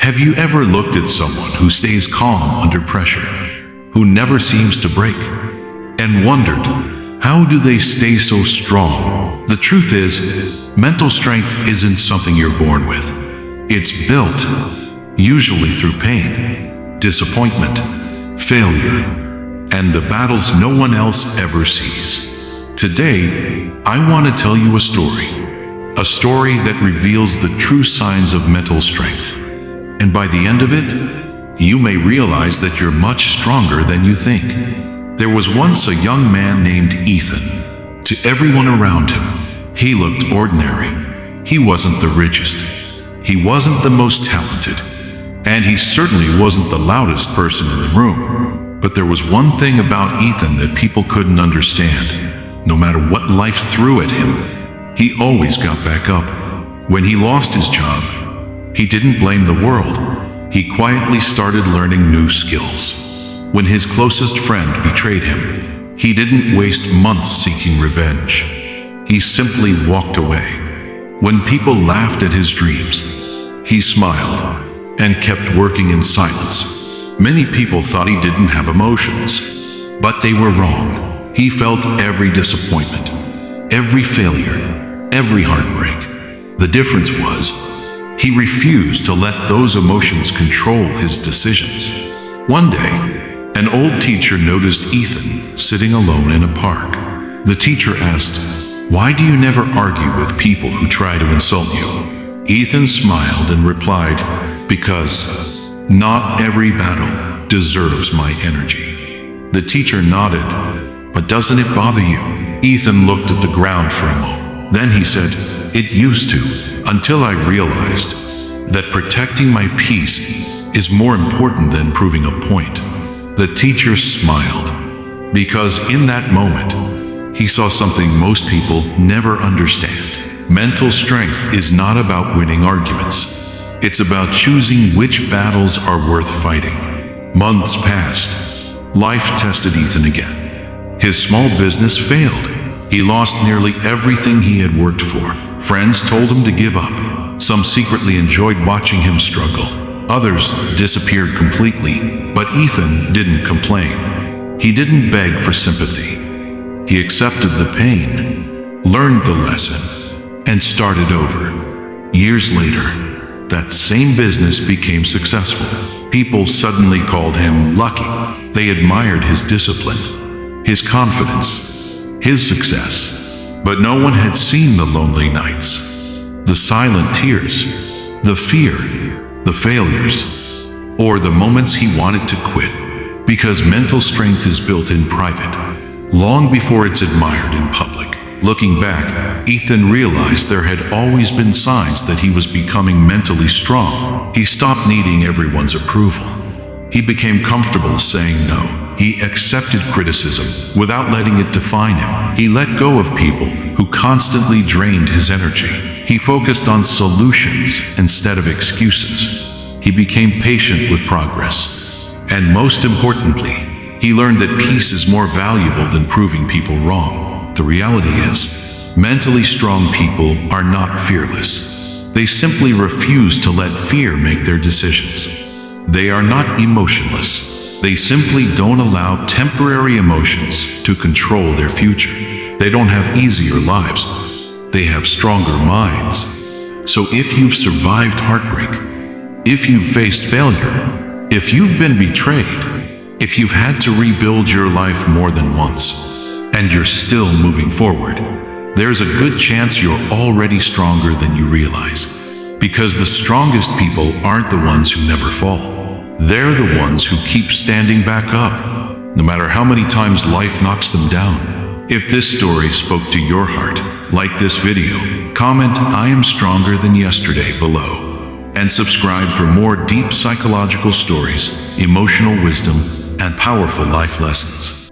Have you ever looked at someone who stays calm under pressure, who never seems to break, and wondered, how do they stay so strong? The truth is, mental strength isn't something you're born with. It's built, usually through pain, disappointment, failure, and the battles no one else ever sees. Today, I want to tell you a story that reveals the true signs of mental strength. And by the end of it, you may realize that you're much stronger than you think. There was once a young man named Ethan. To everyone around him, he looked ordinary. He wasn't the richest. He wasn't the most talented. And he certainly wasn't the loudest person in the room. But there was one thing about Ethan that people couldn't understand. No matter what life threw at him, he always got back up. When he lost his job, he didn't blame the world. He quietly started learning new skills. When his closest friend betrayed him, he didn't waste months seeking revenge. He simply walked away. When people laughed at his dreams, he smiled and kept working in silence. Many people thought he didn't have emotions, but they were wrong. He felt every disappointment, every failure, every heartbreak. The difference was, he refused to let those emotions control his decisions. One day, an old teacher noticed Ethan sitting alone in a park. The teacher asked, "Why do you never argue with people who try to insult you?" Ethan smiled and replied, "Because not every battle deserves my energy." The teacher nodded, "But doesn't it bother you?" Ethan looked at the ground for a moment. Then he said, "It used to, until I realized that protecting my peace is more important than proving a point." The teacher smiled, because in that moment, he saw something most people never understand. Mental strength is not about winning arguments. It's about choosing which battles are worth fighting. Months passed. Life tested Ethan again. His small business failed. He lost nearly everything he had worked for. Friends told him to give up. Some secretly enjoyed watching him struggle. Others disappeared completely, but Ethan didn't complain. He didn't beg for sympathy. He accepted the pain, learned the lesson, and started over. Years later, that same business became successful. People suddenly called him lucky. They admired his discipline, his confidence, his success. But no one had seen the lonely nights, the silent tears, the fear, the failures, or the moments he wanted to quit, because mental strength is built in private, long before it's admired in public. Looking back, Ethan realized there had always been signs that he was becoming mentally strong. He stopped needing everyone's approval. He became comfortable saying no. He accepted criticism without letting it define him. He let go of people who constantly drained his energy. He focused on solutions instead of excuses. He became patient with progress. And most importantly, he learned that peace is more valuable than proving people wrong. The reality is, mentally strong people are not fearless. They simply refuse to let fear make their decisions. They are not emotionless. They simply don't allow temporary emotions to control their future. They don't have easier lives. They have stronger minds. So if you've survived heartbreak, if you've faced failure, if you've been betrayed, if you've had to rebuild your life more than once, and you're still moving forward, there's a good chance you're already stronger than you realize. Because the strongest people aren't the ones who never fall. They're the ones who keep standing back up, no matter how many times life knocks them down. If this story spoke to your heart, like this video, comment "I am stronger than yesterday" below, and subscribe for more deep psychological stories, emotional wisdom, and powerful life lessons.